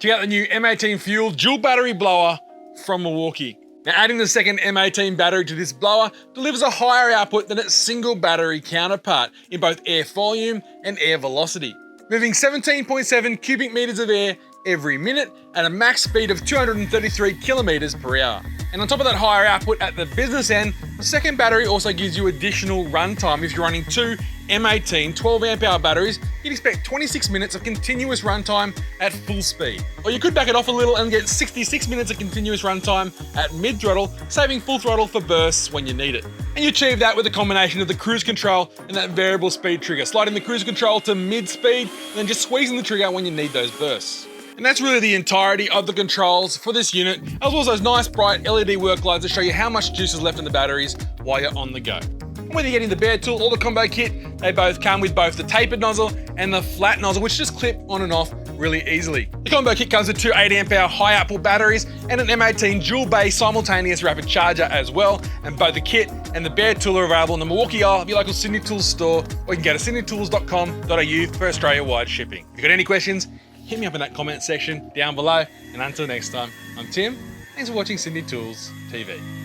Check out the new M18 Fuel dual battery blower from Milwaukee. Now, adding the second M18 battery to this blower delivers a higher output than its single battery counterpart in both air volume and air velocity, moving 17.7 cubic meters of air every minute at a max speed of 233 kilometers per hour. And on top of that higher output at the business end, the second battery also gives you additional runtime. If you're running two M18 12 amp hour batteries, you'd expect 26 minutes of continuous runtime at full speed. Or you could back it off a little and get 66 minutes of continuous runtime at mid throttle, saving full throttle for bursts when you need it. And you achieve that with a combination of the cruise control and that variable speed trigger, sliding the cruise control to mid speed and then just squeezing the trigger when you need those bursts. And that's really the entirety of the controls for this unit, as well as those nice bright LED work lights that show you how much juice is left in the batteries while you're on the go. And whether you're getting the bare tool or the combo kit, they both come with both the tapered nozzle and the flat nozzle, which just clip on and off really easily. The combo kit comes with two 8 amp hour high output batteries and an M18 dual bay simultaneous rapid charger as well. And both the kit and the bare tool are available in the Milwaukee aisle of your local Sydney Tools store, or you can go to sydneytools.com.au for Australia-wide shipping. If you've got any questions, hit me up in that comment section down below. And until next time, I'm Tim. Thanks for watching Sydney Tools TV.